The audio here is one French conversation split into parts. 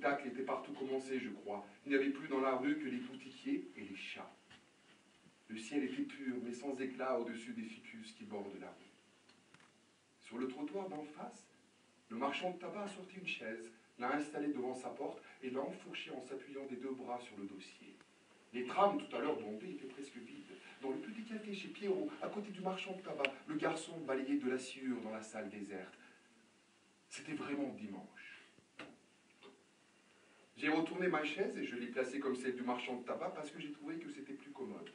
spectacle était partout commencé, je crois. Il n'y avait plus dans la rue que les boutiquiers et les chats. Le ciel était pur, mais sans éclat au-dessus des ficus qui bordent la rue. Sur le trottoir d'en face, le marchand de tabac a sorti une chaise, l'a installée devant sa porte et l'a enfourchée en s'appuyant des deux bras sur le dossier. Les trams, tout à l'heure bombées, étaient presque vides. Dans le petit café chez Pierrot, à côté du marchand de tabac, le garçon balayait de la sciure dans la salle déserte. C'était vraiment dimanche. J'ai retourné ma chaise et je l'ai placée comme celle du marchand de tabac parce que j'ai trouvé que c'était plus commode.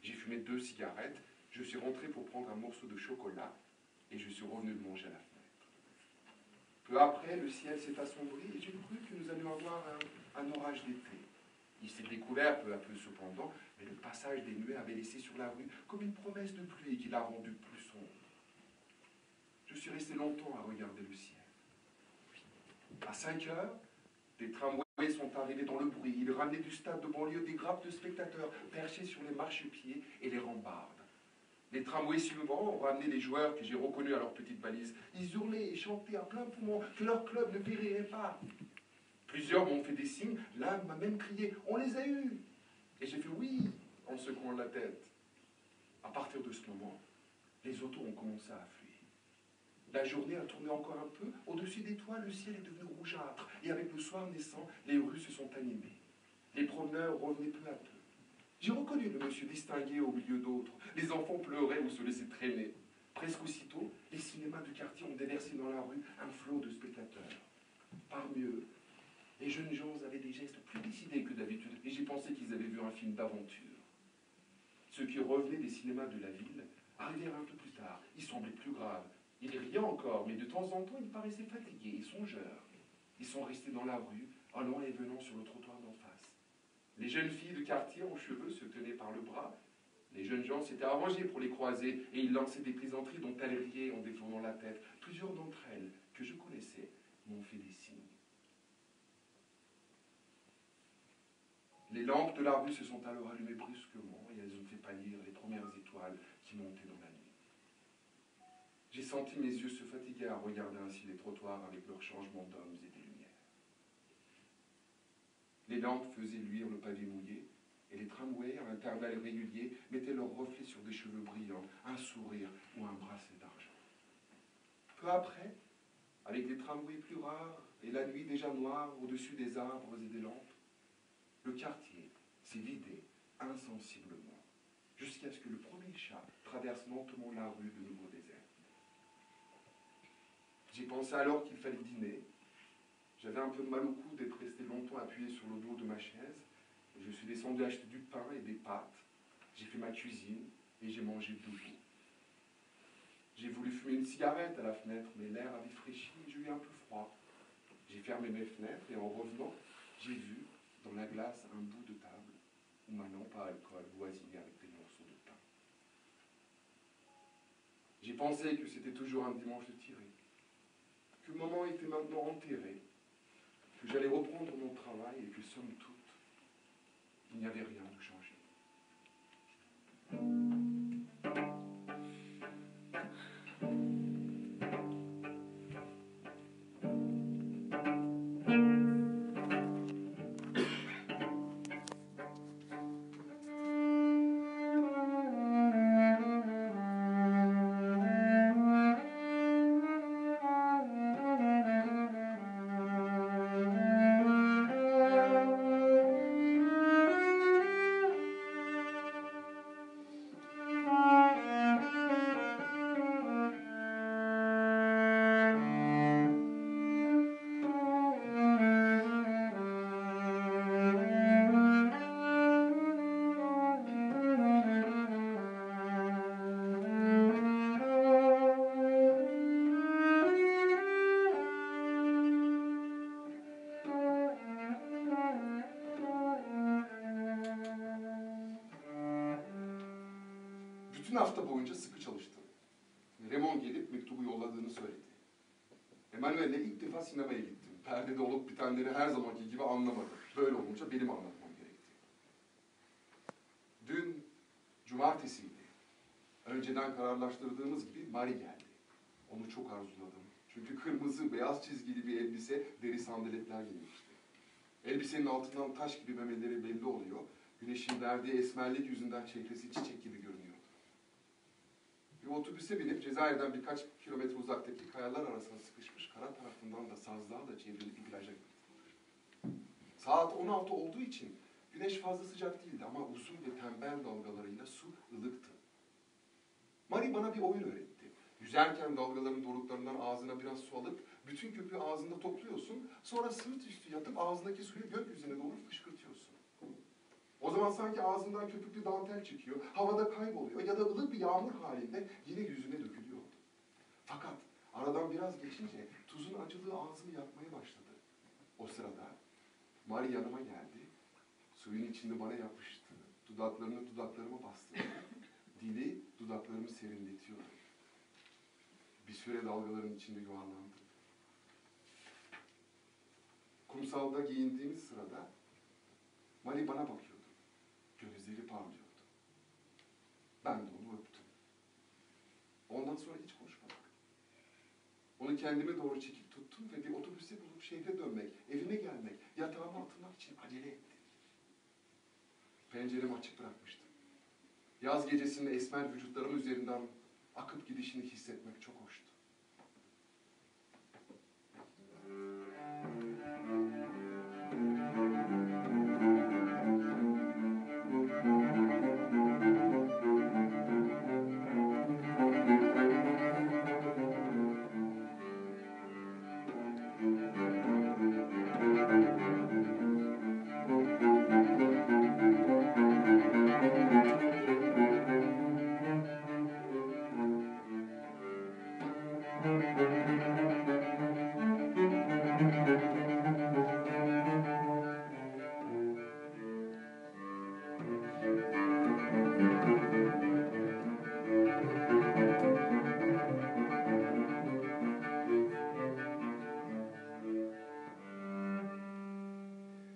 J'ai fumé 2 cigarettes, je suis rentré pour prendre un morceau de chocolat et je suis revenu de manger à la fenêtre. Peu après, le ciel s'est assombri et j'ai cru que nous allions avoir un orage d'été. Il s'est découvert peu à peu cependant, mais le passage des nuées avait laissé sur la rue comme une promesse de pluie qui l'a rendu plus sombre. Je suis resté longtemps à regarder le ciel. À 5 heures, des tramways sont arrivés dans le bruit. Ils ramenaient du stade de banlieue des grappes de spectateurs perchés sur les marchepieds et les rambardes. Les tramways suivants ont ramené les joueurs que j'ai reconnus à leurs petites valises. Ils hurlaient et chantaient à plein poumon que leur club ne périrait pas. Plusieurs m'ont fait des signes, l'un m'a même crié « On les a eus !» Et j'ai fait « Oui !» en secouant la tête. À partir de ce moment, les autos ont commencé à affluer. La journée a tourné encore un peu. Au-dessus des toits, le ciel est devenu rougeâtre. Et avec le soir naissant, les rues se sont animées. Les promeneurs revenaient peu à peu. J'ai reconnu le monsieur distingué au milieu d'autres. Les enfants pleuraient ou se laissaient traîner. Presque aussitôt, les cinémas du quartier ont déversé dans la rue un flot de spectateurs. Parmi eux, les jeunes gens avaient des gestes plus décidés que d'habitude, et j'ai pensé qu'ils avaient vu un film d'aventure. Ceux qui revenaient des cinémas de la ville arrivèrent un peu plus tard. Ils semblaient plus graves. Ils riaient encore, mais de temps en temps, ils paraissaient fatigués et songeurs. Ils sont restés dans la rue, allant et venant sur le trottoir d'en face. Les jeunes filles de quartier en cheveux se tenaient par le bras. Les jeunes gens s'étaient arrangés pour les croiser et ils lançaient des plaisanteries dont elles riaient en détournant la tête. Plusieurs d'entre elles, que je connaissais, m'ont fait des signes. Les lampes de la rue se sont alors allumées brusquement et elles ont fait pâlir les premières étoiles qui montaient dans la nuit. J'ai senti mes yeux se fatiguer à regarder ainsi les trottoirs avec leur changement d'hommes et des lumières. Les lampes faisaient luire le pavé mouillé et les tramways, à intervalles réguliers, mettaient leurs reflets sur des cheveux brillants, un sourire ou un bracelet d'argent. Peu après, avec les tramways plus rares et la nuit déjà noire au-dessus des arbres et des lampes, le quartier s'est vidé insensiblement, jusqu'à ce que le premier chat traverse lentement la rue de nouveau déserte. J'ai pensé alors qu'il fallait dîner. J'avais un peu de mal au cou d'être resté longtemps appuyé sur le dos de ma chaise. Je suis descendu acheter du pain et des pâtes. J'ai fait ma cuisine et j'ai mangé debout. J'ai voulu fumer une cigarette à la fenêtre, mais l'air avait fraîchi et j'ai eu un peu froid. J'ai fermé mes fenêtres et en revenant, j'ai vu dans la glace un bout de table où ma lampe à alcool voisinait avec des morceaux de pain. J'ai pensé que c'était toujours un dimanche de tirée, que maman était maintenant enterrée, que j'allais reprendre mon travail et que, somme toute, il n'y avait rien de changé. Bütün hafta boyunca sıkı çalıştı. Raymond gelip mektubu yolladığını söyledi. Emanuel'le ilk defa sinemaya gittim. Perdede olup bitenleri her zamanki gibi anlamadım. Böyle olunca benim anlatmam gerekti. Dün cumartesiydi. Önceden kararlaştırdığımız gibi Mari geldi. Onu çok arzuladım. Çünkü kırmızı beyaz çizgili bir elbise, deri sandaletler giymişti. Elbisenin altından taş gibi memeleri belli oluyor. Güneşin verdiği esmerlik yüzünden çehresi çiçek gibi görünüyor. Bir otobüse binip Cezayir'den birkaç kilometre uzaktaki kayalar arasına sıkışmış, kara tarafından da sazlarla çevrili bir plaja gittim. Saat 16 olduğu için güneş fazla sıcak değildi ama uzun ve tembel dalgalarıyla su ılıktı. Marie bana bir oyun öğretti. Yüzerken dalgaların doruklarından ağzına biraz su alıp bütün köpüğü ağzında topluyorsun. Sonra sırt üstü yatıp ağzındaki suyu gökyüzüne doğru fışkırtıyorsun. O zaman sanki ağzından köpüklü dantel çıkıyor, havada kayboluyor ya da ılık bir yağmur halinde yine yüzüne dökülüyordu. Fakat aradan biraz geçince tuzun acılığı ağzımı yakmaya başladı. O sırada Marie yanıma geldi, suyun içinde bana yapıştı, dudaklarını dudaklarıma bastırdı. Dili dudaklarımı serinletiyordu. Bir süre dalgaların içinde yuvarlandım. Kumsalda giyindiğimiz sırada Marie bana bakıyordu. Gözleri parlıyordu. Ben de onu öptüm. Ondan sonra hiç konuşmadık. Onu kendime doğru çekip tuttum ve bir otobüse bulup şehre dönmek, evime gelmek, yatağıma atılmak için acele ettim. Penceremi açık bırakmıştım. Yaz gecesinin esmer vücutlarım üzerinden akıp gidişini hissetmek çok hoştu.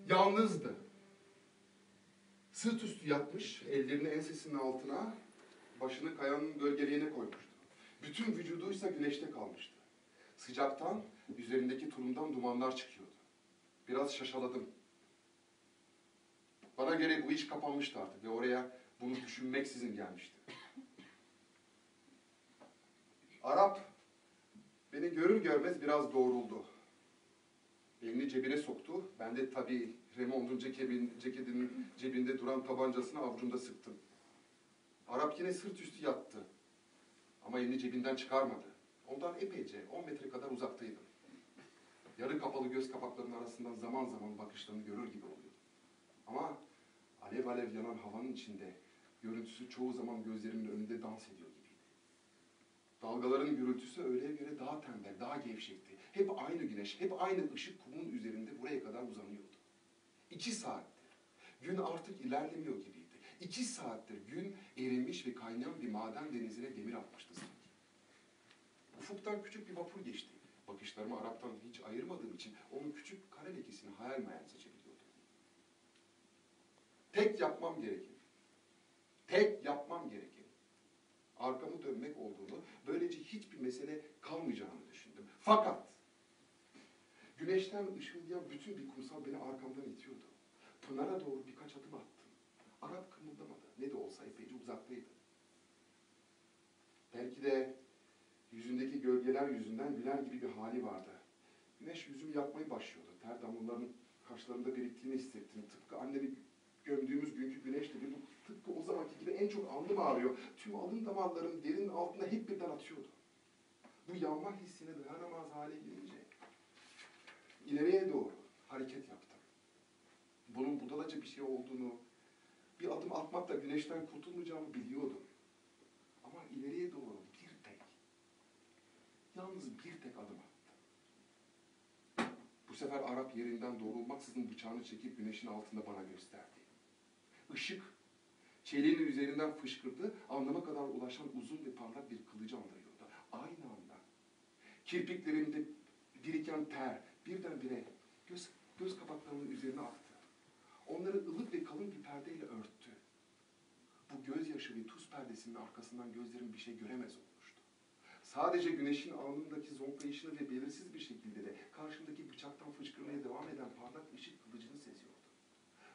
Yalnızdı. Sırt üstü yatmış, ellerini ensesinin altına, başını kayanın gölgeliğine koymuştu. Bütün vücuduysa güneşte kalmıştı. Sıcaktan, üzerindeki tulumdan dumanlar çıkıyordu. Biraz şaşaladım. Bana göre bu iş kapanmıştı artık ve oraya bunu düşünmeksizin gelmişti. Arap beni görür görmez biraz doğruldu. Elini cebine soktu. Ben de tabii Raymond'un ceketinin cebinde duran tabancasını avucumda sıktım. Arap yine sırt üstü yattı. Ama elini cebinden çıkarmadı. Ondan epeyce 10 metre kadar uzaktaydım. Yarı kapalı göz kapaklarının arasından zaman zaman bakışlarını görür gibi oluyordu. Ama alev alev yanan havanın içinde görüntüsü çoğu zaman gözlerimin önünde dans ediyor gibiydi. Dalgaların gürültüsü öğleye göre daha tembel, daha gevşekti. Hep aynı güneş, hep aynı ışık kumun üzerinde buraya kadar uzanıyordu. 2 saattir. Gün artık ilerlemiyor gibiydi. 2 saattir gün erimiş ve kaynayan bir maden denizine demir atmıştı sanki. Ufuktan küçük bir vapur geçti. Bakışlarımı Arap'tan hiç ayırmadığım için onun küçük kare lekesini hayal meyal seçebiliyordum. Tek yapmam gereken, arkamı dönmek olduğunu, böylece hiçbir mesele kalmayacağını düşündüm. Fakat güneşten ışıldayan bütün bir kumsal beni arkamdan itiyordu. Pınar'a doğru birkaç adım attım. Arap kımıldamadı. Ne de olsa epeyce uzaktaydı. Belki de yüzündeki gölgeler yüzünden güler gibi bir hali vardı. Güneş yüzümü yakmayı başlıyordu. Ter damlalarının kaşlarımda biriktiğini hissettim. Tıpkı annemi gömdüğümüz günkü güneş gibi, tıpkı o zamanki gibi en çok alnım ağrıyor. Tüm alın damarlarım derinin altında hep birden atıyordu. Bu yanma hissine dayanamaz hale gelince ileriye doğru hareket yaptım. Bunun budalaca bir şey olduğunu, bir adım atmakla güneşten kurtulmayacağımı biliyordum. Ama ileriye doğru yalnız bir tek adım attım. Bu sefer Arap yerinden doğrulmaksızın bıçağını çekip güneşin altında bana gösterdi. Işık, çeliğinin üzerinden fışkırdı, alnıma kadar ulaşan uzun ve parlak bir kılıcı andırıyordu. Aynı anda kirpiklerimde biriken ter birdenbire göz kapaklarımın üzerine aktı. Onları ılık ve kalın bir perdeyle örttü. Bu gözyaşı ve tuz perdesinin arkasından gözlerim bir şey göremez olmuştu. Sadece güneşin alnındaki zonklayışını ve belirsiz bir şekilde de karşımdaki bıçaktan fışkırmaya devam eden parlak ışık kılıcını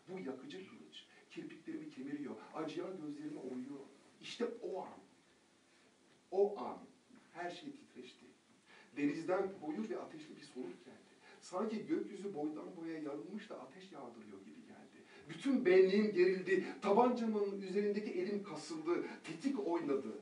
Bu yakıcı kılıç kirpiklerimi kemiriyor, acıyan gözlerimi oyuyor. İşte o an her şey titreşti. Denizden koyu ve ateşli bir soluk geldi. Sanki gökyüzü boydan boya yarılmış da ateş yağdırıyor gibi geldi. Bütün benliğim gerildi, tabancamın üzerindeki elim kasıldı, tetik oynadı.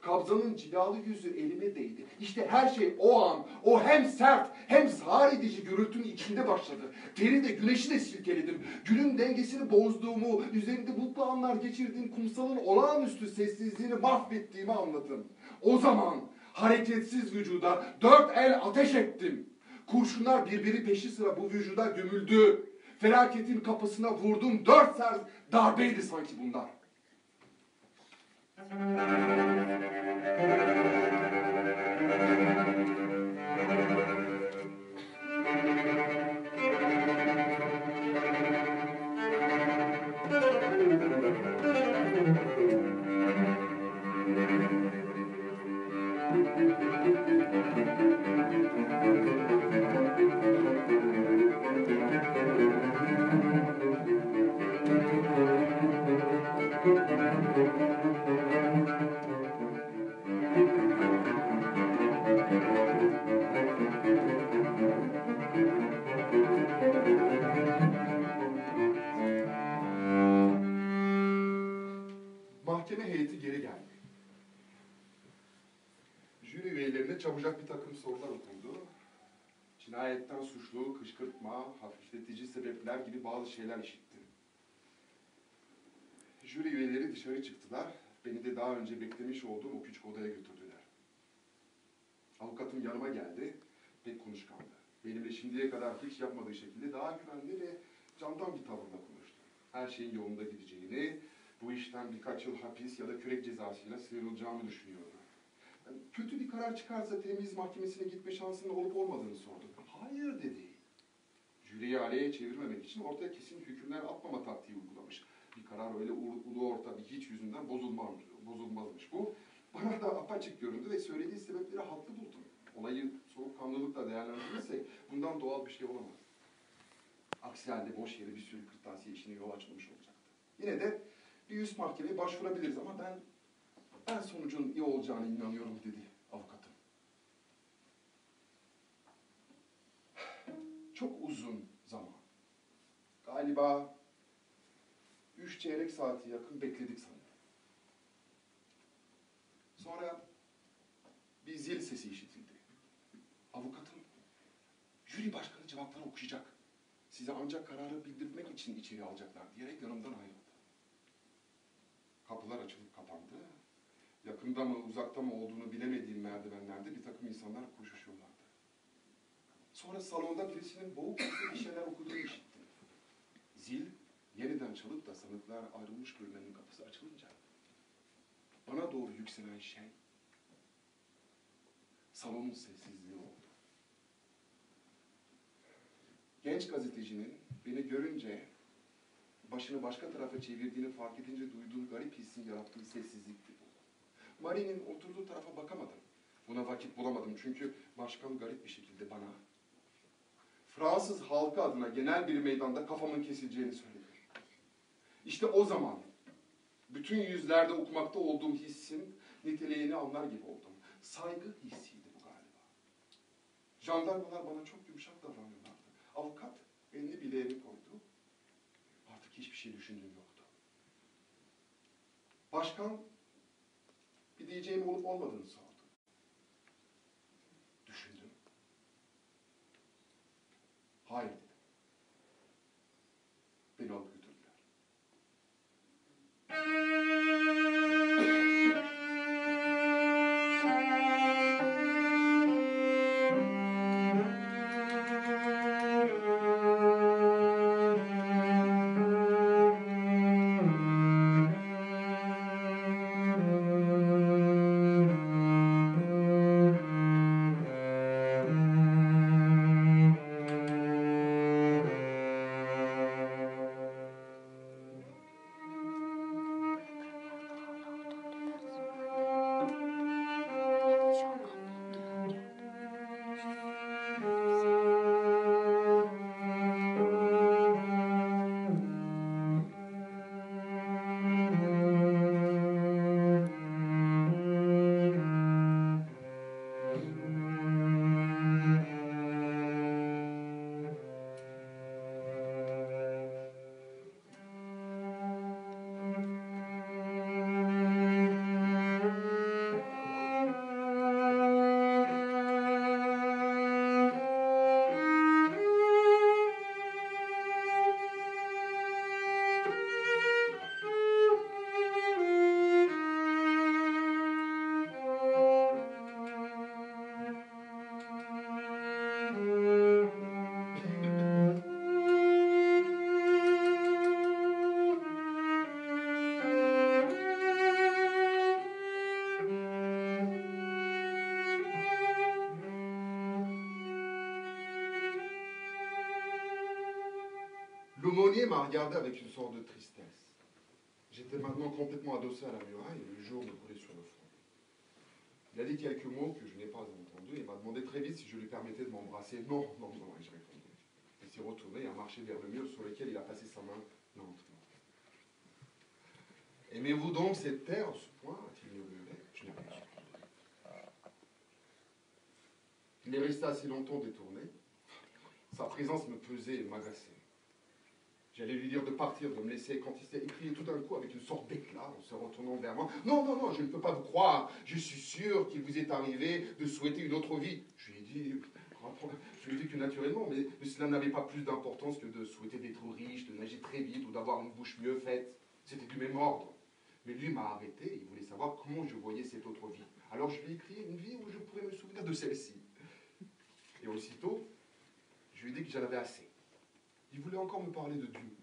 Kabzanın cilalı yüzü elime değdi. İşte her şey o an, o hem sert hem sağır edici gürültünün içinde başladı. Teri de güneşi de silkeledim. Günün dengesini bozduğumu, üzerinde mutlu anlar geçirdiğim kumsalın olağanüstü sessizliğini mahvettiğimi anladım. O zaman hareketsiz vücuda 4 el ateş ettim. Kurşunlar birbiri peşi sıra bu vücuda gömüldü. Felaketin kapısına vurdum, 4 sert darbeydi sanki bunlar. Mahkeme heyeti geri geldi. Jüri üyelerine çabucak bir takım sorular okundu. Cinayetten suçlu, kışkırtma, hafifletici sebepler gibi bazı şeyler işittim. Jüri üyeleri dışarı çıktılar. Beni de daha önce beklemiş olduğum o küçük odaya götürdüler. Avukatım yanıma geldi, pek konuşkandı. Benimle şimdiye kadar hiç yapmadığı şekilde daha güvenli ve candan bir tavırla konuştu. Her şeyin yolunda gideceğini, bu işten birkaç yıl hapis ya da kürek cezasıyla sıyrılacağımı düşünüyordu. Yani kötü bir karar çıkarsa temiz mahkemesine gitme şansının olup olmadığını sordum. Hayır dedi. Jüriyi aleyhe çevirmemek için ortaya kesin hükümler atmama taktiği uygulamış. Bir karar öyle ulu orta bir hiç yüzünden bozulmazmış. Bu bana da apaçık göründü ve söylediği sebepleri haklı buldum. Olayı soğukkanlılıkla değerlendirirsek bundan doğal bir şey olamaz. Aksi halde boş yere bir sürü kırtasiye işine yol açılmış olacaktı. Yine de bir üst mahkemeye başvurabiliriz ama ben sonucun iyi olacağına inanıyorum dedi avukatım. Çok uzun zaman. Galiba 3 çeyrek saati yakın bekledik sanırım. Sonra bir zil sesi işitildi. Avukatım, jüri başkanı cevapları okuyacak. Size ancak kararı bildirmek için içeri alacaklar diyerek yanımdan ayrıldı. Kapılar açılıp kapandı. Yakında mı uzakta mı olduğunu bilemediğim merdivenlerde bir takım insanlar koşuşuyorlardı. Sonra salonda birisinin boğuk bir şeyler okuduğunu işittim. Zil yeniden çalıp da sanıklar ayrılmış bölmenin kapısı açılınca bana doğru yükselen şey salonun sessizliği oldu. Genç gazetecinin beni görünce başını başka tarafa çevirdiğini fark edince duyduğum garip hissin yarattığı sessizlikti bu. Marie'nin oturduğu tarafa bakamadım. Buna vakit bulamadım çünkü başkan garip bir şekilde bana Fransız halkı adına genel bir meydanda kafamın kesileceğini söyledi. İşte o zaman bütün yüzlerde okumakta olduğum hissin niteliğini anlar gibi oldum. Saygı hissiydi bu galiba. Jandarmalar bana çok yumuşak davranıyorlardı. Avukat elini bileğime koydu. Artık hiçbir şey düşündüğüm yoktu. Başkan bir diyeceğim olup olmadığını sordu. Düşündüm. Hayır dedim. Beni alıp götürdüler. L'aumônier m'a regardé avec une sorte de tristesse. J'étais maintenant complètement adossé à la muraille et le jour me coulait sur le front. Il a dit quelques mots que je n'ai pas entendus et m'a demandé très vite si je lui permettais de m'embrasser. Non, non, non, et j'ai répondu. Il s'est retourné et a marché vers le mur sur lequel il a passé sa main lentement. Aimez-vous donc cette terre, ce point a-t-il murmuré? Je n'ai rien répondu. Il est resté assez longtemps détourné. Sa présence me pesait et m'agaçait. J'allais lui dire de partir, de me laisser, quand il s'est écrié tout d'un coup avec une sorte d'éclat en se retournant vers moi. Non, non, non, je ne peux pas vous croire. Je suis sûr qu'il vous est arrivé de souhaiter une autre vie. Je lui ai dit que naturellement, mais cela n'avait pas plus d'importance que de souhaiter d'être riche, de nager très vite ou d'avoir une bouche mieux faite. C'était du même ordre. Mais lui m'a arrêté et il voulait savoir comment je voyais cette autre vie. Alors je lui ai écrit une vie où je pourrais me souvenir de celle-ci. Et aussitôt, je lui ai dit que j'en avais assez. Il voulait encore me parler de Dieu.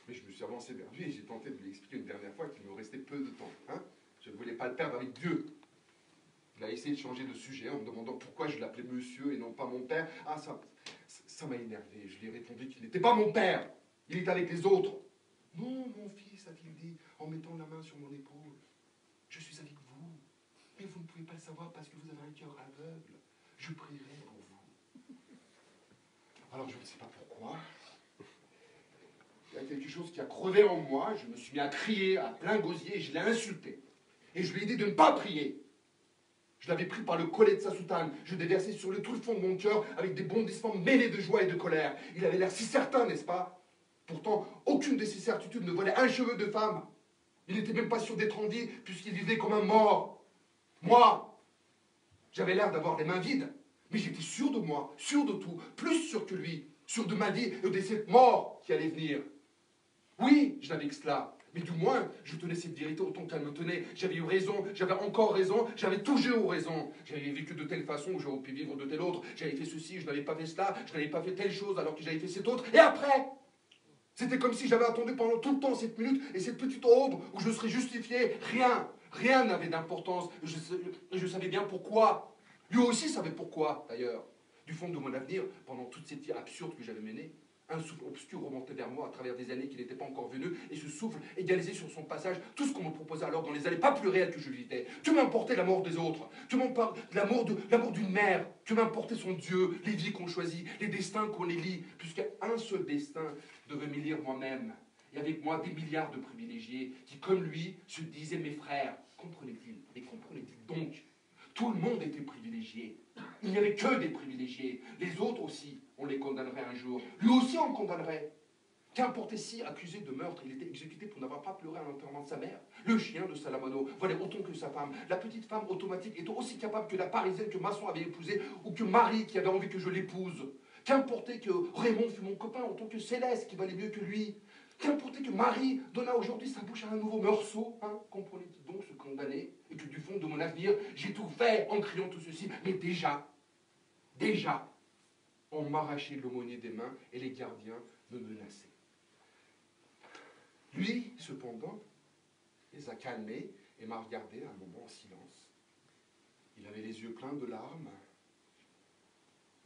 Mais je me suis avancé vers lui et j'ai tenté de lui expliquer une dernière fois qu'il me restait peu de temps. Hein? Je ne voulais pas le perdre avec Dieu. Il a essayé de changer de sujet en me demandant pourquoi je l'appelais monsieur et non pas mon père. Ah, ça m'a énervé. Je lui ai répondu qu'il n'était pas mon père. Il est avec les autres. Non, mon fils, a-t-il dit, en mettant la main sur mon épaule. Je suis avec vous. Mais vous ne pouvez pas le savoir parce que vous avez un cœur aveugle. Je prierai pour vous. Alors je ne sais pas pourquoi. Il y a quelque chose qui a crevé en moi. Je me suis mis à crier à plein gosier et je l'ai insulté. Et je lui ai dit de ne pas prier. Je l'avais pris par le collet de sa soutane. Je l'ai versé sur le tout le fond de mon cœur avec des bondissements mêlés de joie et de colère. Il avait l'air si certain, n'est-ce pas? Pourtant, aucune de ses certitudes ne valait un cheveu de femme. Il n'était même pas sûr d'être en vie puisqu'il vivait comme un mort. Moi, j'avais l'air d'avoir les mains vides. Mais j'étais sûr de moi, sûr de tout, plus sûr que lui, sûr de ma vie et de cette mort qui allait venir. Oui, je n'avais que cela. Mais du moins, je tenais cette vérité autant qu'elle me tenait. J'avais eu raison, j'avais encore raison, j'avais toujours raison. J'avais vécu de telle façon, j'aurais pu vivre de telle autre. J'avais fait ceci, je n'avais pas fait cela, je n'avais pas fait telle chose alors que j'avais fait cette autre. Et après, c'était comme si j'avais attendu pendant tout le temps cette minute et cette petite aube où je serais justifié. Rien n'avait d'importance. Je savais bien pourquoi. Lui aussi savait pourquoi, d'ailleurs. Du fond de mon avenir, pendant toute cette vie absurde que j'avais menée, un souffle obscur remontait vers moi à travers des années qui n'étaient pas encore venues, et ce souffle égalisait sur son passage tout ce qu'on me proposait alors dans les années pas plus réelles que je vivais. Tu m'importais la mort des autres, tu m'importais l'amour d'une mère, tu m'importais son Dieu, les vies qu'on choisit, les destins qu'on élit, puisqu'un seul destin devait m'élire moi-même. Et avec moi des milliards de privilégiés qui, comme lui, se disaient mes frères. Comprenait-il? Et comprenait-il donc? Tout le monde était privilégié. Il n'y avait que des privilégiés. Les autres aussi, on les condamnerait un jour. Lui aussi, on le condamnerait. Qu'importe si, accusé de meurtre, il était exécuté pour n'avoir pas pleuré à l'enterrement de sa mère. Le chien de Salamano valait autant que sa femme. La petite femme automatique était aussi capable que la parisienne que Masson avait épousée ou que Marie qui avait envie que je l'épouse. Qu'importe que Raymond fût mon copain autant que Céleste qui valait mieux que lui. Qu'importe que Marie donna aujourd'hui sa bouche à un nouveau meursault, hein, comprenait-il donc se condamner, et que du fond de mon avenir, j'ai tout fait en criant tout ceci, mais déjà, on m'arrachait l'aumônier des mains et les gardiens me menaçaient. Lui, cependant, les a calmés et m'a regardé un moment en silence. Il avait les yeux pleins de larmes.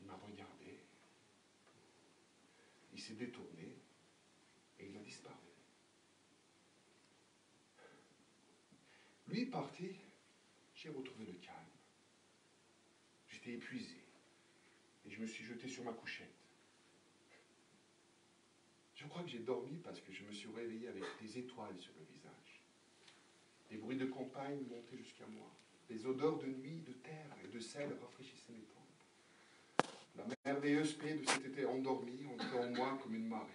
Il m'a regardé. Il s'est détourné et il a disparu. Lui parti, j'ai retrouvé le calme. J'étais épuisé et je me suis jeté sur ma couchette. Je crois que j'ai dormi parce que je me suis réveillé avec des étoiles sur le visage. Des bruits de campagne montaient jusqu'à moi. Des odeurs de nuit, de terre et de sel rafraîchissaient mes tempes. La merveilleuse paix de cet été endormi entrait en moi comme une marée.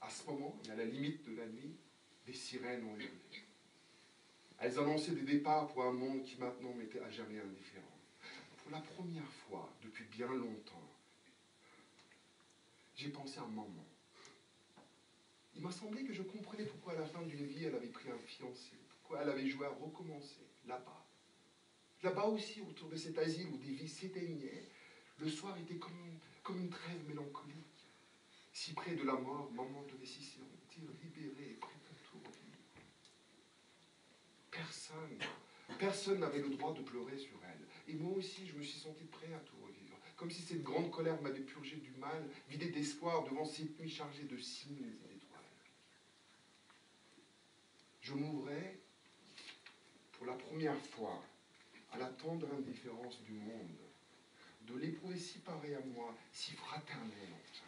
À ce moment, et à la limite de la nuit, des sirènes ont hurlé. Elles annonçaient des départs pour un monde qui maintenant m'était à jamais indifférent. Pour la première fois, depuis bien longtemps, j'ai pensé à maman. Il m'a semblé que je comprenais pourquoi à la fin d'une vie, elle avait pris un fiancé, pourquoi elle avait joué à recommencer, là-bas. Là-bas aussi, autour de cet asile où des vies s'éteignaient, le soir était comme une trêve mélancolique. Si près de la mort, maman devait s'y sentir libérée et prête à tout revivre. Personne n'avait le droit de pleurer sur elle. Et moi aussi, je me suis senti prêt à tout revivre. Comme si cette grande colère m'avait purgé du mal, vidé d'espoir devant cette nuit chargée de signes et d'étoiles. je m'ouvrais pour la première fois à la tendre indifférence du monde, de l'éprouver si pareil à moi, si fraternel enfin.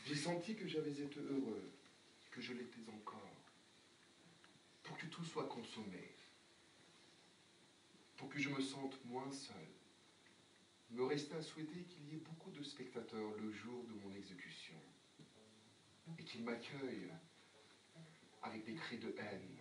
J'ai senti que j'avais été heureux, que je l'étais encore, pour que tout soit consommé, pour que je me sente moins seul. Me restait à souhaiter qu'il y ait beaucoup de spectateurs le jour de mon exécution et qu'ils m'accueillent avec des cris de haine.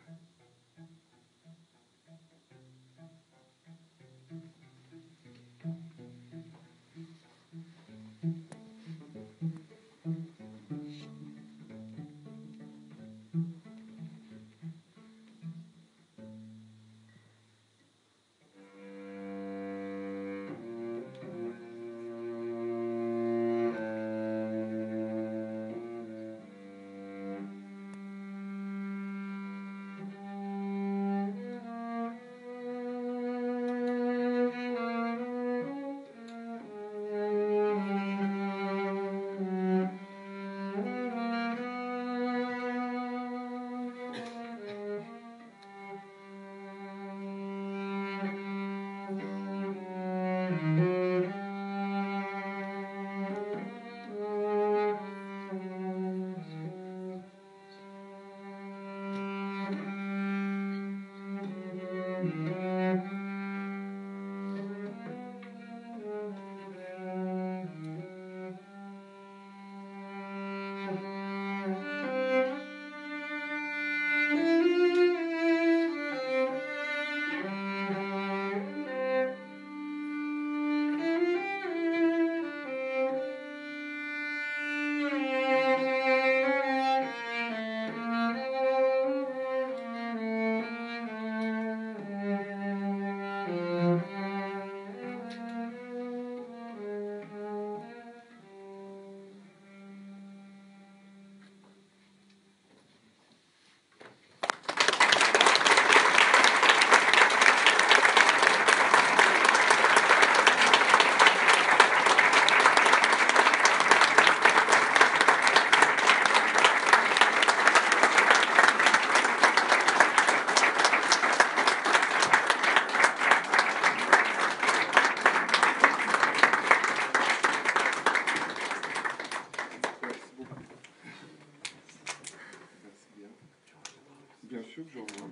Bien sûr que j'en vois.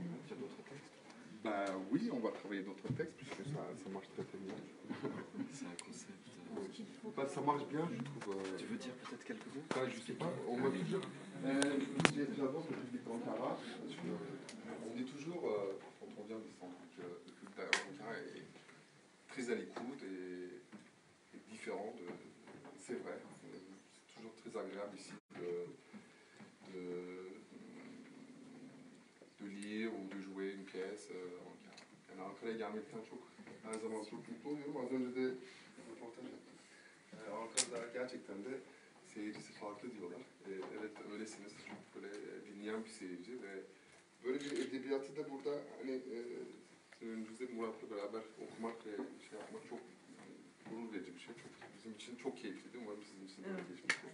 Bah oui, on va travailler d'autres textes puisque ça marche très très bien. C'est un concept. Bah, ça marche bien, je trouve. Tu veux dire peut-être quelques mots? Bah, je sais pas, on m'a toujours. J'adore le public d'Ankara. On dit toujours, quand on vient du centre, que le public d'Ankara est très à l'écoute et différent de. C'est vrai, c'est toujours très agréable ici de lire ou de jouer une pièce. Yani Ankara'ya gelmekten çok her zaman çok mutlu oluyorum. Az önce de röportaj yaptım. Ankara'da gerçekten de seyircisi farklı diyorlar. Evet öylesiniz. Çok böyle dinleyen bir seyirci ve böyle bir edebiyatı da burada hani önümüzde Murat'la beraber okumak ve şey yapmak çok gurur verici bir şey. Çok, bizim için çok keyifliydi. Umarım sizin için de öyle geçmiştir.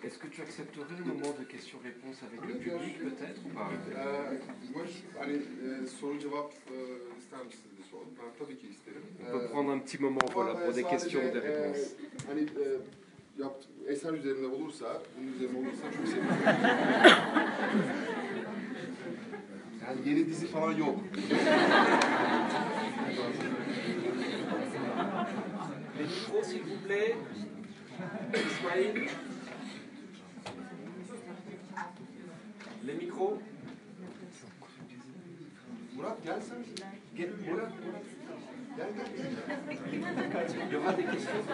Est-ce que tu accepterais un moment de questions-réponses avec le public peut-être ou pas? Moi, hani soru cevap ister misiniz diye sordum. Ben tabii ki isterim. On peut prendre un petit moment voilà, pour des questions et des réponses. Hani eser üzerine olursa, bunun üzerine olursa çok sevinirim. Yani yeni dizi falan yok. Les micros s'il vous plaît. Ismail. Les micros. Murat gel sen. Gel, Murat. Gel. il y aura des questions.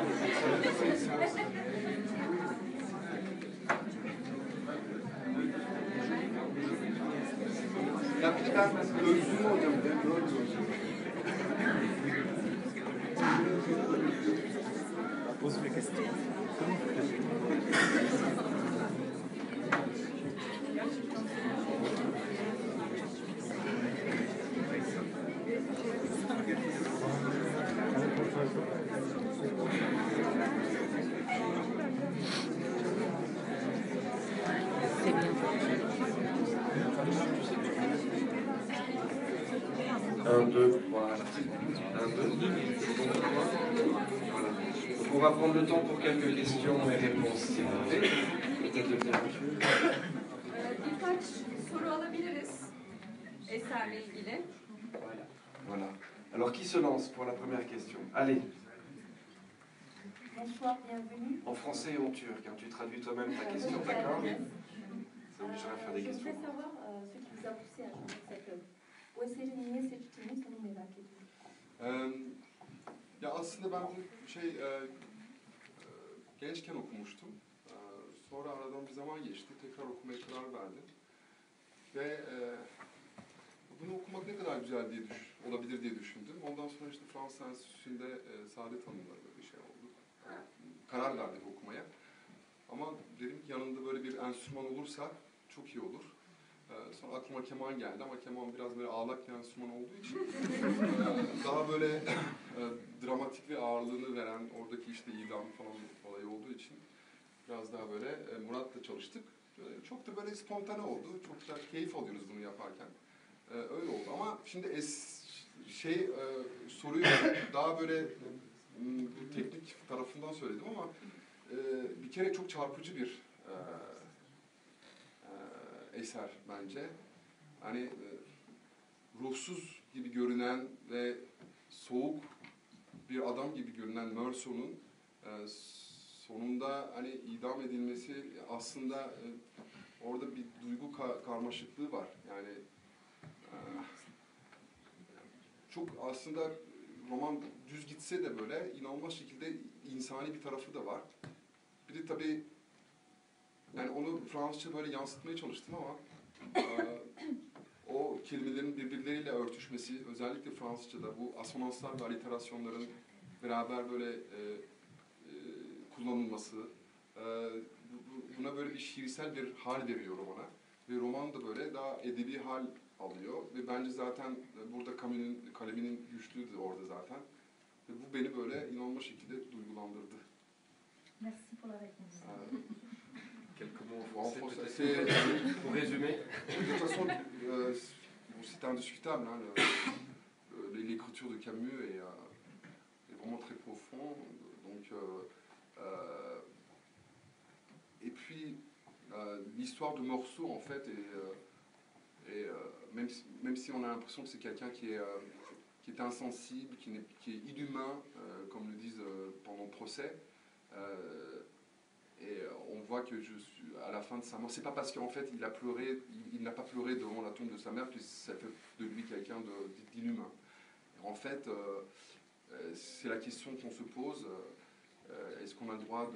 Ya bir de ben gözlüğümü hocam, ben görmüyorum. Pose mes questions. Comment Un, deux, voilà. Un, deux. Voilà. Donc on va prendre le temps pour quelques questions et réponses, s'il vous plaît. Peut-être le directeur. Birkaç soru alabiliriz eserle ilgili. Voilà. Alors qui se lance pour la première question? Allez. Bonsoir, bienvenue. En français et en turc, hein. Tu traduis toi-même ta question, d'accord? Ça obligera à faire des Je questions. voudrais savoir ce qui vous a poussé à changer cette œuvre. Bu eseri niye seçtiniz onu merak ediyorum. Ya aslında ben gençken okumuştum. Sonra aradan bir zaman geçti. Tekrar okumaya karar verdim. Ve bunu okumak ne kadar güzel olabilir diye düşündüm. Ondan sonra işte Fransız Enstitüsü'nde Saadet Hanım'la böyle bir şey oldu. Karar verdik okumaya. Ama dedim ki yanında böyle bir enstrüman olursa çok iyi olur. Sonra aklıma keman geldi ama keman biraz böyle ağlak bir enstrüman olduğu için daha böyle dramatik ve ağırlığını veren oradaki işte idam falan olayı olduğu için biraz daha böyle Murat'la çalıştık. Çok da böyle spontane oldu. Çok da keyif alıyoruz bunu yaparken. Öyle oldu ama şimdi soruyu daha böyle bu teknik tarafından söyledim ama bir kere çok çarpıcı bir eser bence. Hani ruhsuz gibi görünen ve soğuk bir adam gibi görünen Meursault'un sonunda hani idam edilmesi aslında orada bir duygu karmaşıklığı var. Yani çok aslında roman düz gitse de böyle inanılmaz şekilde insani bir tarafı da var. Bir de tabii yani onu Fransızca böyle yansıtmaya çalıştım ama o kelimelerin birbirleriyle örtüşmesi, özellikle Fransızca'da bu asonanslar ve aliterasyonların beraber böyle kullanılması, buna böyle bir şiirsel bir hal veriyor romana. Ve roman da böyle daha edebi hal alıyor. Ve bence zaten burada Camus'un kaleminin güçlüğü de orada zaten. Ve bu beni böyle inanılmaz şekilde duygulandırdı. Merci pour la réponse. Quelques mots en En français, français, peut-être, pour résumer. De toute façon, c'est indiscutable. Hein, l'écriture de Camus est vraiment très profond. Donc, et puis, l'histoire de Meursault, en fait, même si on a l'impression que c'est quelqu'un qui est insensible, qui est inhumain, comme le disent pendant le procès, et on voit que à la fin de sa mort, c'est pas parce qu'en fait il a pleuré, il n'a pas pleuré devant la tombe de sa mère que ça fait de lui quelqu'un d'inhumain. En fait, c'est la question qu'on se pose, est-ce qu'on a le droit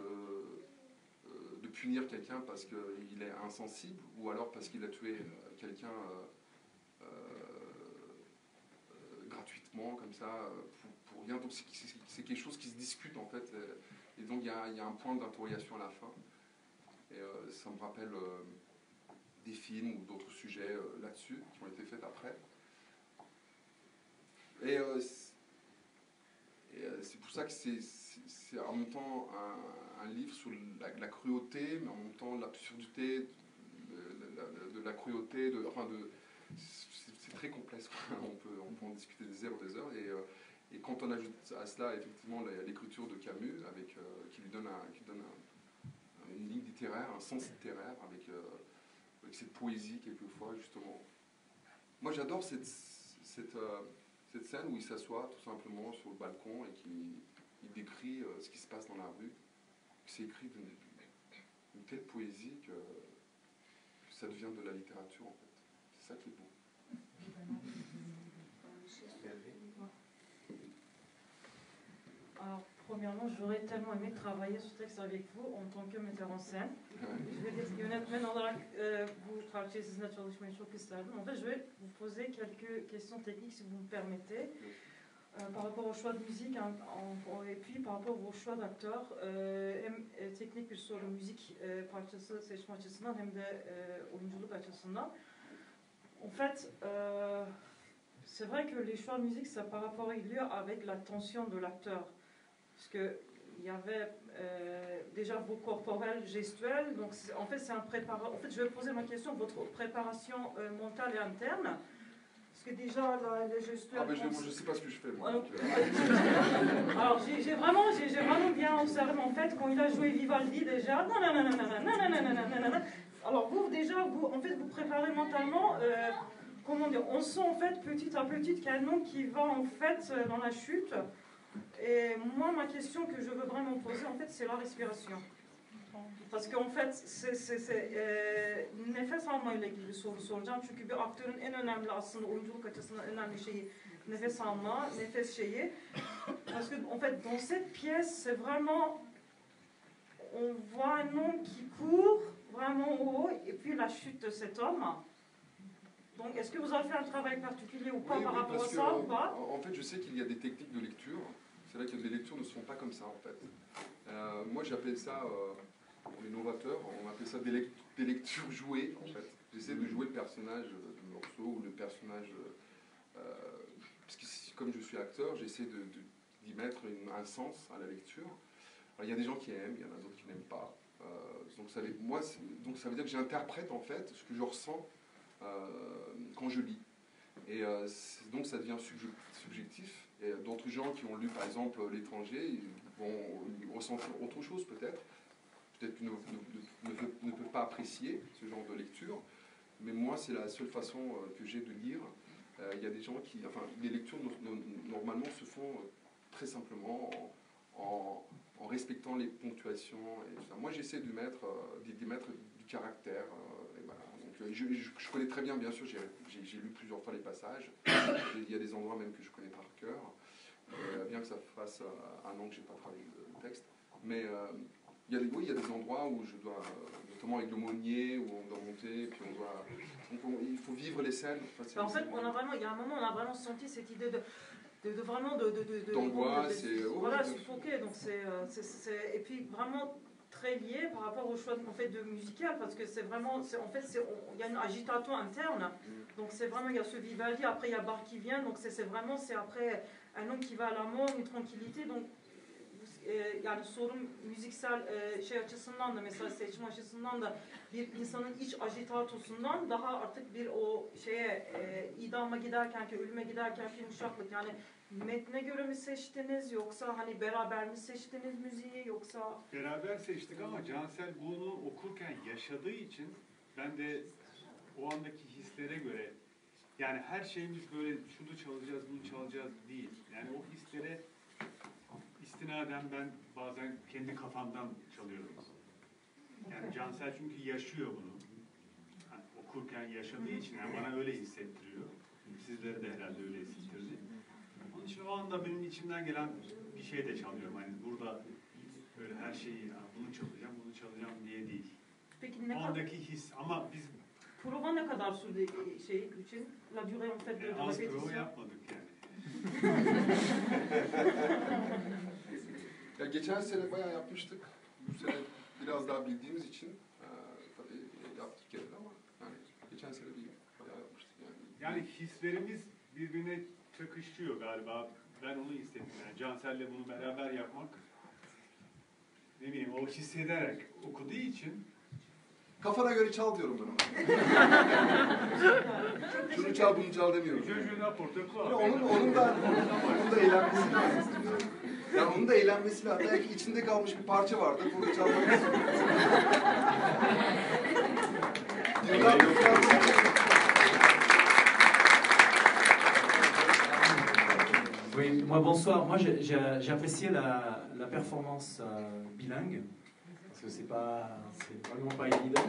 de punir quelqu'un parce qu'il est insensible ou alors parce qu'il a tué quelqu'un gratuitement, comme ça, pour rien. Donc c'est quelque chose qui se discute en fait. Et donc il y a un point d'interrogation à la fin. Et ça me rappelle des films ou d'autres sujets là-dessus qui ont été faits après. Et c'est pour ça que c'est en même temps un livre sur la cruauté, mais en même temps l'absurdité de la cruauté. C'est très complexe. On peut en discuter des heures. Et quand on ajoute à cela effectivement l'écriture de Camus, qui lui donne une ligne littéraire, un sens littéraire, avec cette poésie quelquefois justement. Moi j'adore cette scène où il s'assoit tout simplement sur le balcon et qu'il décrit ce qui se passe dans la rue. C'est écrit d'une telle poésie que ça devient de la littérature en fait. C'est ça qui est beau. Alors, premièrement, j'aurais tellement aimé travailler ce texte avec vous en tant que metteur en scène. Je vais dire yönetmen olarak bu parçayı sizinle çalışmayı çok isterdim. En fait, je vais vous poser quelques questions techniques si vous me permettez. Par rapport au choix de musique et puis par rapport au choix d'acteurs, hem teknik bir soru müzik parçası seçme açısından hem de oyunculuk açısından. En fait, c'est vrai que les choix de musique, ça par rapport il y a avec la tension de l'acteur. Parce qu'il y avait déjà vos corporels gestuels, donc en fait c'est un préparateur. En fait, je vais poser ma question, votre préparation mentale et interne, Parce que déjà, le geste... Ah ben je sais pas ce que je fais, moi. Alors, j'ai vraiment bien observé, en fait, quand il a joué Vivaldi, déjà... Alors, vous, déjà, en fait, vous préparez mentalement... comment dire, on sent en fait petit à petit qu'il y a un nom qui va en fait dans la chute. Et moi, ma question que je veux vraiment poser, en fait, c'est la respiration. Parce qu'en fait, nefes almayla ilgili soru soracağım. Çünkü bir aktörün en önemli aslında oyunculuk açısından önemli şeyi nefes alma, nefes şeyi. Parce que en fait, dans cette pièce, c'est vraiment, on voit un homme qui court vraiment haut et puis la chute de cet homme. Donc, est-ce que vous avez fait un travail particulier ou pas par rapport à ça ou pas? En fait, je sais qu'il y a des techniques de lecture. C'est vrai que les lectures ne sont pas comme ça, en fait. Moi, j'appelle ça, pour les novateurs, on appelle ça des lectures jouées, en fait. J'essaie de jouer le personnage du morceau ou le personnage... parce que comme je suis acteur, j'essaie d'y mettre un sens à la lecture. Alors, il y a des gens qui aiment, il y en a d'autres qui n'aiment pas. Donc, ça veut dire que j'interprète, en fait, ce que je ressens quand je lis. Et donc ça devient subjectif. Et d'autres gens qui ont lu par exemple L'étranger, ils vont ressentir autre chose peut-être qu'ils ne peuvent pas apprécier ce genre de lecture. Mais moi c'est la seule façon que j'ai de lire. Il y a des gens qui... Enfin, les lectures normalement se font très simplement en respectant les ponctuations et tout ça. Moi j'essaie d'y mettre du caractère. Et voilà. Je connais très bien sûr, j'ai lu plusieurs fois les passages. Il y a des endroits même que je connais par cœur, bien que ça fasse un an que je n'ai pas travaillé le texte. Mais il y a des endroits où je dois, notamment avec l'aumônier, où on doit monter, puis on doit... il faut vivre les scènes. En fait, il y a un moment, on a vraiment senti cette idée d'angoisse et... Voilà, suffoqué. Donc et puis vraiment... très lié par rapport au choix en fait, de musical, parce que c'est vraiment, en fait, il y a une agitation interne, donc c'est vraiment, il y a ce Vivaldi, après il y a Bach qui vient, donc c'est vraiment, c'est après un homme qui va à la mort, une tranquillité, donc yani sorun müziksel şey açısından da mesela seçme açısından da bir insanın iç ajitatosundan daha artık bir o şeye idama giderkenki, ölüme giderkenki yumuşaklık, yani metne göre mi seçtiniz yoksa hani beraber mi seçtiniz müziği yoksa? Beraber seçtik ama Cansel bunu okurken yaşadığı için ben de o andaki hislere göre, yani her şeyimiz böyle şunu çalacağız, bunu çalacağız değil. Yani o hislere istinaden ben bazen kendi kafamdan çalıyorum. Yani Cansel çünkü yaşıyor bunu. Yani okurken yaşadığı için yani bana öyle hissettiriyor. Sizlere de herhalde öyle hissettirdi. Onun için o anda benim içimden gelen bir şey de çalıyorum. Hani burada böyle her şeyi bunu çalacağım diye değil. Peki ne o andaki his ama biz prova ne kadar sürdü şey için? La durée en fait de az répétition. prova yapmadık yani. Ya geçen sene bayağı yapmıştık. Bu sene biraz daha bildiğimiz için tabii yaptık yani ama yani geçen sene bayağı yapmıştık yani. Yani hislerimiz birbirine çakışıyor galiba. Ben onu hissettim yani. Cansel'le bunu beraber yapmak, ne bileyim, o hissederek okuduğu için Kafana göre çal diyorum ben ona. Şunu çal bunu çal demiyorum. Onun da eğlenmesi lazım. Yani onun da eğlenmesi lazım. Belki içinde kalmış bir parça vardır. Bunu çalmak istiyorum. Oui, moi bonsoir. Moi j'ai apprécié la performance bilingue parce que c'est vraiment pas évident.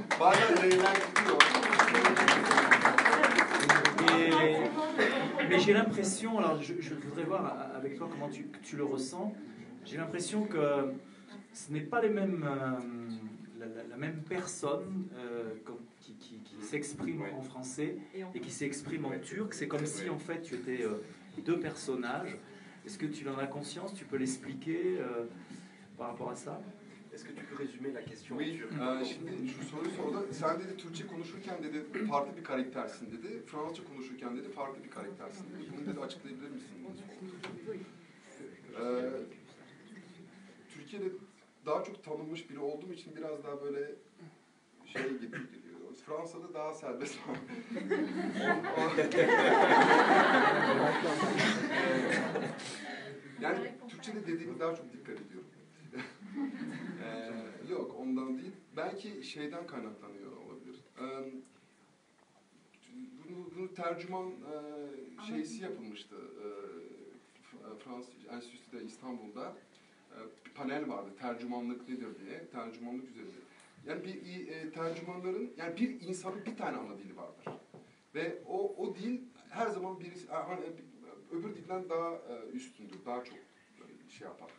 Mais j'ai l'impression, alors je voudrais voir avec toi comment tu le ressens. J'ai l'impression que ce n'est pas les mêmes, la même personne qui s'exprime en français et qui s'exprime en turc. C'est comme si en fait tu étais deux personnages. Est-ce que tu en as conscience? Tu peux l'expliquer par rapport à ça? Est-ce que tu peux résumer la question? Oui, şimdi şu soruyu sordu. Sen dedi Türkçe konuşurken dedi farklı bir karaktersin dedi. Fransızca konuşurken dedi farklı bir karaktersin dedi. Bunu dedi açıklayabilir misin? Türkiye'de daha çok tanınmış biri olduğum için biraz daha böyle şey gibi geliyor. Fransa'da daha serbest. Yani Türkçe'de dediğimi daha çok dikkat ediyorum. Yok, ondan değil. Belki şeyden kaynaklanıyor olabilir. Bunu tercüman şeysi yapılmıştı. Fransız Enstitüsü'de İstanbul'da bir panel vardı. Tercümanlık nedir diye. Tercümanlık üzerinde. Yani bir tercümanların, yani bir insanın bir tane ana dili vardır. Ve o dil her zaman birisi, öbür dilden daha üstündür, daha çok şey yapar.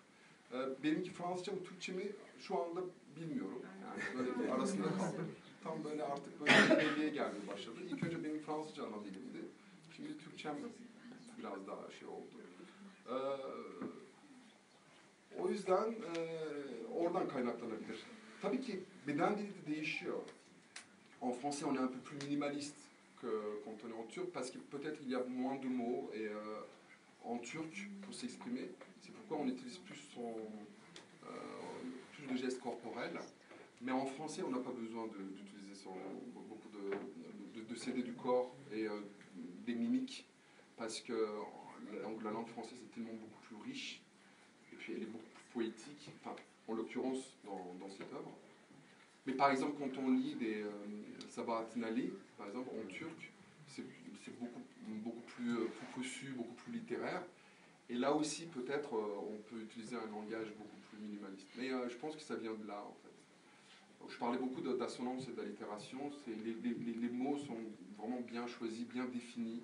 Benimki Fransızca mı, Türkçe mi şu anda bilmiyorum. Yani böyle arasında kaldım. Tam böyle artık böyle belliye gelmeye başladı. İlk önce benim Fransızca ana dilimdi. Şimdi Türkçem biraz daha şey oldu. O yüzden oradan kaynaklanabilir. Tabii ki beden dili de değişiyor. En français, on est un peu plus minimaliste que quand on est en turc, parce que peut-être il y a moins de mots et en turc pour s'exprimer. C'est pourquoi on utilise plus de gestes corporels. Mais en français, on n'a pas besoin d'utiliser beaucoup de céder du corps et des mimiques, parce que la langue française est tellement beaucoup plus riche, et puis elle est beaucoup plus poétique, enfin, en l'occurrence dans cette œuvre. Mais par exemple, quand on lit des Sabahattin Ali, par exemple, en turc, c'est beaucoup plus poussu, beaucoup plus littéraire. Et là aussi, peut-être, on peut utiliser un langage beaucoup plus minimaliste. Mais je pense que ça vient de là, en fait. Donc, je parlais beaucoup d'assonance et d'allitération. Les mots sont vraiment bien choisis, bien définis.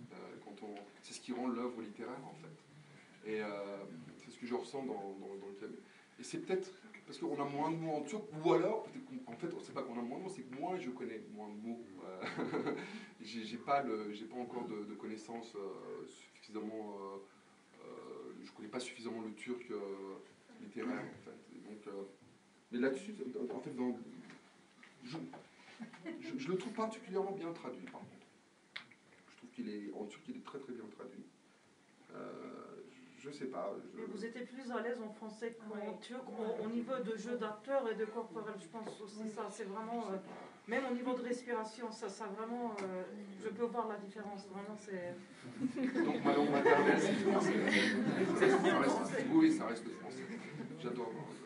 C'est ce qui rend l'œuvre littéraire, en fait. Et c'est ce que je ressens dans le cabinet. Et c'est peut-être parce qu'on a moins de mots en turc, ou alors, en fait, on ne sait pas qu'on a moins de mots, c'est que moi, je connais moins de mots. J'ai pas encore de connaissances suffisamment... je ne connais pas suffisamment le turc littéraire, en fait. Donc, mais là-dessus, en fait, je le trouve particulièrement bien traduit, par contre. Je trouve qu'en turc, il est très très bien traduit. Je sais pas. Mais vous étiez plus à l'aise en français qu'en turc, au niveau de jeu d'acteur et de corporel, je pense aussi ça, c'est vraiment, même au niveau de respiration, ça vraiment, je peux voir la différence, vraiment c'est... Donc ma langue maternelle, c'est le français. Oui, ça reste le français. J'adore le français.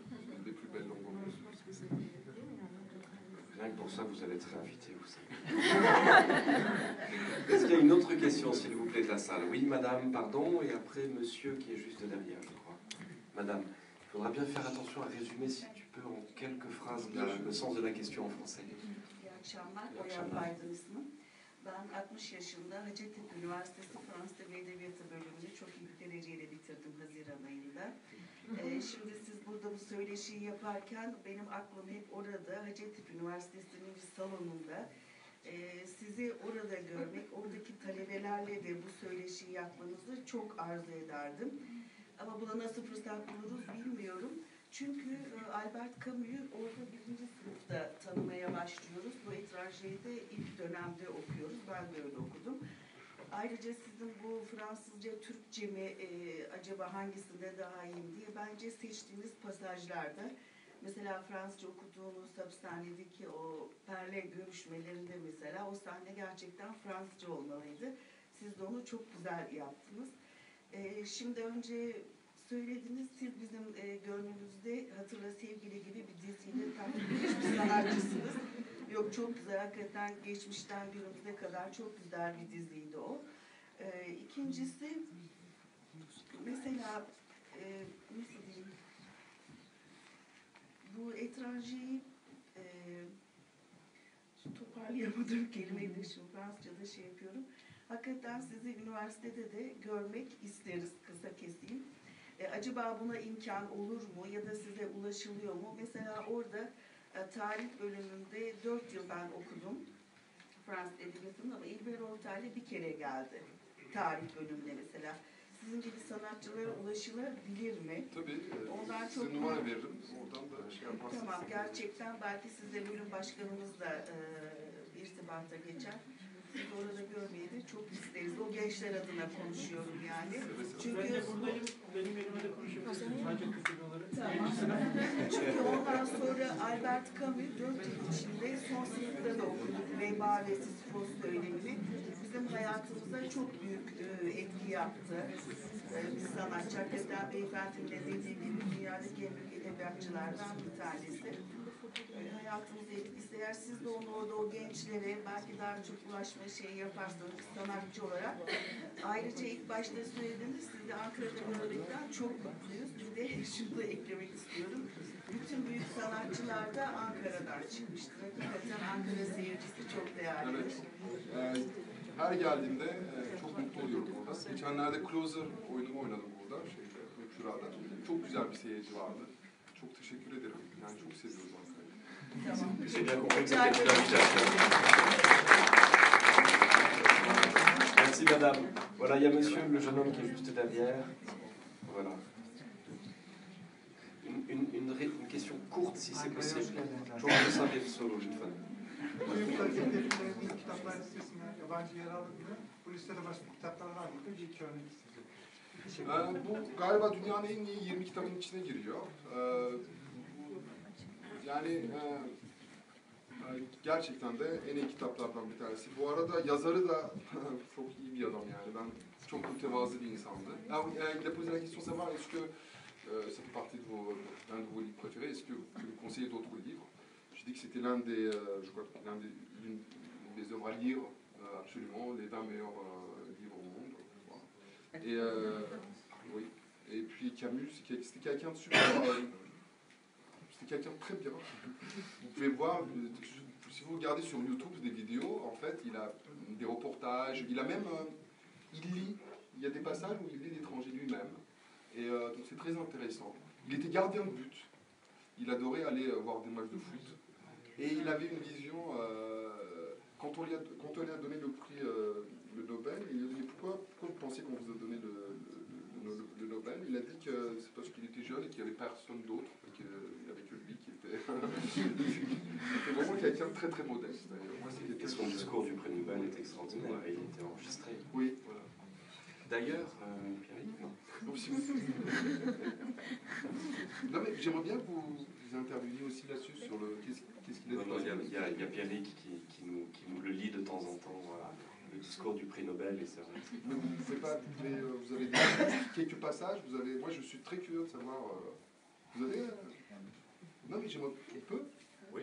C'est une des plus belles langues au monde. Rien que pour ça, vous allez être réinvité, vous savez. Est-ce qu'il y a une autre question, s'il vous plaît, de la salle? Oui, madame, pardon, et après, monsieur qui est juste derrière, je crois. Madame, il faudra bien faire attention à résumer, si tu peux, en quelques phrases, le sens de la question en français. İyi akşamlar, Oyan Baydın ismim. Ben 60 yaşında Hacettepe Üniversitesi Fransız Dili ve Edebiyatı bölümünü çok iyi bir dereceyle bitirdim Haziran ayında. Şimdi siz burada bu söyleşiyi yaparken benim aklım hep orada, Hacettepe Üniversitesi'nin bir salonunda sizi orada görmek, oradaki talebelerle de bu söyleşiyi yapmanızı çok arzu ederdim. Ama buna nasıl fırsat buluruz bilmiyorum. Çünkü Albert Camus'u orada 1. sınıfta tanımaya başlıyoruz. Bu etranjeyi de ilk dönemde okuyoruz. Ben de öyle okudum. Ayrıca sizin bu Fransızca, Türkçe mi acaba hangisinde daha iyi diye bence seçtiğiniz pasajlarda, mesela Fransızca okuduğunuz hapishanedeki o perle görüşmelerinde mesela o sahne gerçekten Fransızca olmalıydı. Siz de onu çok güzel yaptınız. Şimdi önce söylediniz, siz bizim gönlümüzde Hatırla Sevgili gibi bir diziyle takılmış bir sanatçısınız. Yok, çok güzel, hakikaten geçmişten günümüze kadar çok güzel bir diziydi o. İkincisi, mesela nasıl diyeyim, bu etranjeyi toparlayamadım kelimeyi de şimdi Fransızca'da şey yapıyorum. Hakikaten sizi üniversitede de görmek isteriz, kısa keseyim. Acaba buna imkan olur mu ya da size ulaşılıyor mu? Mesela orada tarih bölümünde 4 yıl ben okudum Fransız Edebiyatı'nın, ama İlber Ortaylı bir kere geldi tarih bölümüne mesela. Sizin gibi sanatçılara ulaşılabilir mi? Tabii. Ondan size çok numara veririm. Oradan da şey yaparsınız. Tamam, gerçekten belki sizle bölüm başkanımızla irtibata geçer. Sizi orada görmeyi de çok isteriz. O gençler adına konuşuyorum yani. Çünkü benim elime de konuşabilirsiniz. Sadece kısacaları. Tamam. Çünkü ondan sonra Albert Camus 4 yıl içinde son sınıfta da okuduk. Veba ve Sisyphos söylemini. bizim hayatımıza çok büyük etki yaptı. Bir sanatçı, hakikaten beyefendinin de dediği gibi dünyadaki en büyük edebiyatçılardan bir tanesi. Hayatımıza etkisi. Eğer siz de onu o gençlere belki daha çok ulaşma şeyi yaparsanız sanatçı olarak. Ayrıca ilk başta söylediğiniz, siz de Ankara'da görmekten çok mutluyuz. Bir de şunu da eklemek istiyorum. Bütün büyük sanatçılar da Ankara'dan çıkmıştır. Hakikaten Ankara seyircisi çok değerlidir. Evet. Her geldiğimde çok mutlu oluyorum orada. Geçenlerde Closer oyunumu oynadım burada, Şurada. Çok güzel bir seyirci vardı. Çok teşekkür ederim. Yani çok seviyorum Ankara'yı. Tamam. C'est bien compris que c'était une invitation. Merci madame. Voilà, il y a monsieur, le jeune homme qui est juste derrière. Voilà. Une question courte si c'est possible. Çok kısa bir soru lütfen. Büyük gazetelerin kitaplar listesine yabancı yer aldı bile. Bu listede başka kitaplar var mı? Bir iki örnek isteyeceğim. Bu galiba dünyanın en iyi 20 kitabının içine giriyor. Yani gerçekten de en iyi kitaplardan bir tanesi. Bu arada yazarı da çok iyi bir adam yani. Ben çok mütevazı bir insandı. Il a posé la question de savoir est-ce que ça fait partie de l'un de vos livres préférés, est-ce que vous conseillez d'autres livres? Je dis que c'était l'une des œuvres à lire absolument, les 20 meilleurs livres au monde. Voilà. Et oui. Et puis Camus, c'était quelqu'un de super. C'était quelqu'un de très bien. Vous pouvez voir, si vous regardez sur YouTube des vidéos, en fait, il a des reportages, il a même, il lit, il y a des passages où il lit l'étranger lui-même. Et donc c'est très intéressant. Il était gardien de but. Il adorait aller voir des matchs de foot. Et il avait une vision, quand on lui a donné le prix le Nobel, il a dit pourquoi vous pensez qu'on vous a donné le Nobel? Il a dit que c'est parce qu'il était jeune et qu'il n'y avait personne d'autre, et qu'il n'y avait que lui qui était... C'était vraiment quelqu'un de très très modeste. Et son discours du prix Nobel est extraordinaire, il était enregistré. Oui, voilà. D'ailleurs, Pierre-Yves, non. Non mais j'aimerais bien que vous interveniez aussi là-dessus, sur le qu'est-ce qu'il a dit. Il y a Pierre-Yves qui nous le lit de temps en temps, voilà, le discours du prix Nobel, et c'est vrai. Mais vous ne pouvez pas, vous avez quelques passages, moi je suis très curieux de savoir, vous avez... Non mais j'aimerais... Il peut? Oui,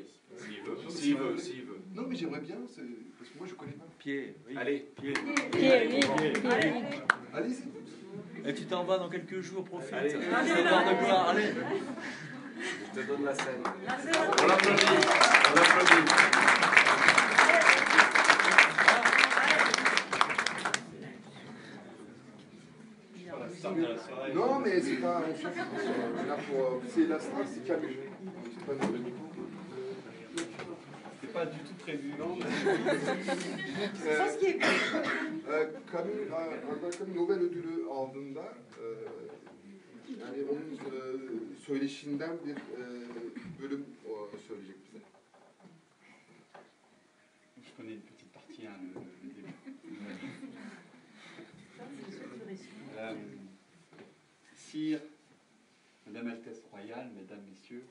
s'il veut. Non mais j'aimerais bien, parce que moi je connais pas. Pied, oui. Allez, pied. Allez-y. Et tu t'en vas dans quelques jours, profite. Allez. Ça part de gloire, allez. Je te donne la scène. On l'applaudit. On l'applaudit. Non mais c'est pas... C'est la star, c'est Camus. C'est pas nous. C'est pas du tout prévu. Non, Camus Nobel ödülü aldığında yani onun söyleşinden bir bölüm söyleyecek bize. Je connais une petite partie, hein, le début. Sire, Madame Altesse Royale, Mesdames, Messieurs,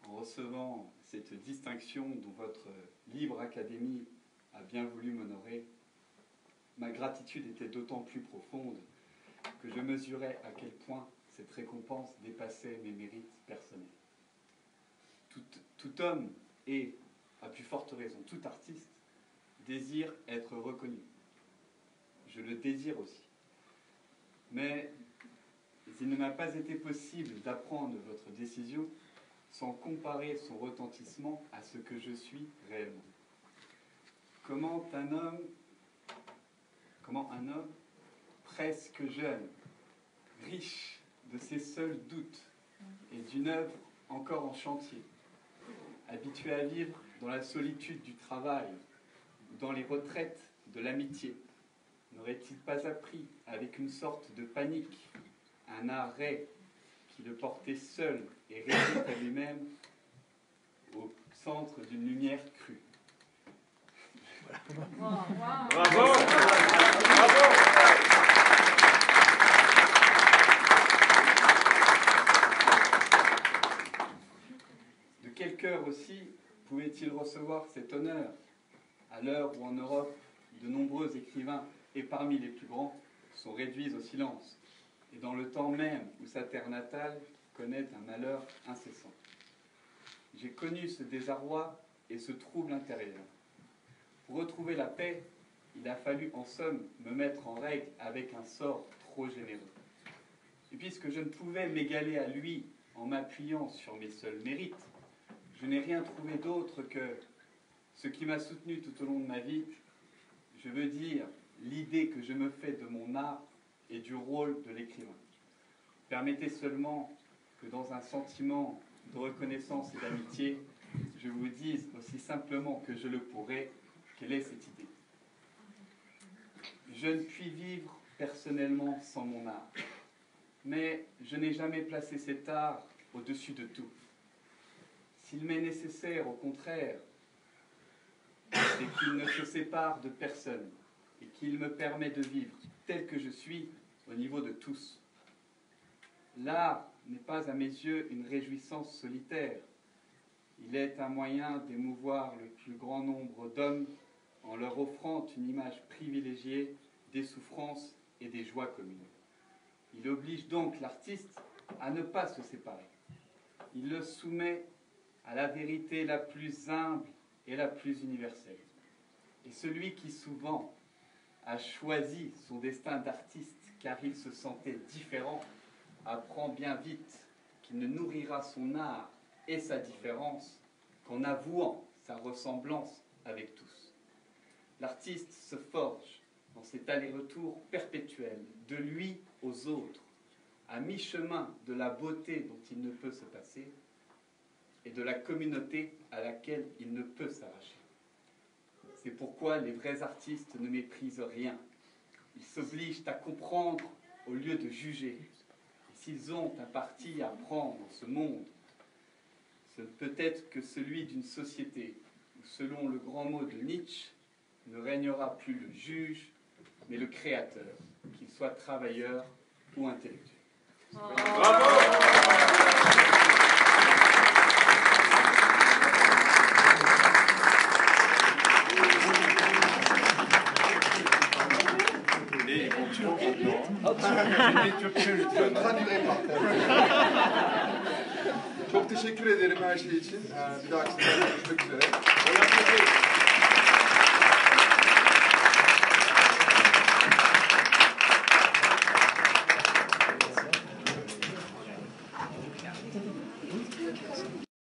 en recevant cette distinction dont votre libre académie a bien voulu m'honorer, ma gratitude était d'autant plus profonde que je mesurais à quel point cette récompense dépassait mes mérites personnels. Tout homme et, à plus forte raison, tout artiste désire être reconnu. Je le désire aussi. Mais il ne m'a pas été possible d'apprendre votre décision sans comparer son retentissement à ce que je suis réellement. Comment un homme presque jeune, riche de ses seuls doutes et d'une œuvre encore en chantier, habitué à vivre dans la solitude du travail ou dans les retraites de l'amitié, n'aurait-il pas appris avec une sorte de panique un arrêt qui le portait seul et réduit à lui-même au centre d'une lumière crue? Bravo! Bravo! De quel cœur aussi pouvait-il recevoir cet honneur à l'heure où en Europe, de nombreux écrivains, et parmi les plus grands, sont réduits au silence, et dans le temps même où sa terre natale connaît un malheur incessant. J'ai connu ce désarroi et ce trouble intérieur. Pour retrouver la paix, il a fallu en somme me mettre en règle avec un sort trop généreux. Et puisque je ne pouvais m'égaler à lui en m'appuyant sur mes seuls mérites, je n'ai rien trouvé d'autre que ce qui m'a soutenu tout au long de ma vie, je veux dire l'idée que je me fais de mon art et du rôle de l'écrivain. Permettez seulement que dans un sentiment de reconnaissance et d'amitié, je vous dise aussi simplement que je le pourrais, quelle est cette idée. Je ne puis vivre personnellement sans mon art, mais je n'ai jamais placé cet art au-dessus de tout. S'il m'est nécessaire, au contraire, c'est qu'il ne se sépare de personne et qu'il me permet de vivre tel que je suis au niveau de tous. L'art n'est pas à mes yeux une réjouissance solitaire. Il est un moyen d'émouvoir le plus grand nombre d'hommes en leur offrant une image privilégiée des souffrances et des joies communes. Il oblige donc l'artiste à ne pas se séparer. Il le soumet à la vérité la plus humble et la plus universelle. Et celui qui souvent a choisi son destin d'artiste car il se sentait différent, apprend bien vite qu'il ne nourrira son art et sa différence qu'en avouant sa ressemblance avec tous. L'artiste se forge dans cet aller-retour perpétuel de lui aux autres, à mi-chemin de la beauté dont il ne peut se passer et de la communauté à laquelle il ne peut s'arracher. C'est pourquoi les vrais artistes ne méprisent rien. Ils s'obligent à comprendre au lieu de juger. Et s'ils ont un parti à prendre dans ce monde, ce ne peut être que celui d'une société où, selon le grand mot de Nietzsche, ne régnera plus le juge, mais le créateur, qu'il soit travailleur ou intellectuel. Bravo! Ben traduirai pas. Çok teşekkür ederim her şey için. Bir dahaki sefere görüşmek üzere.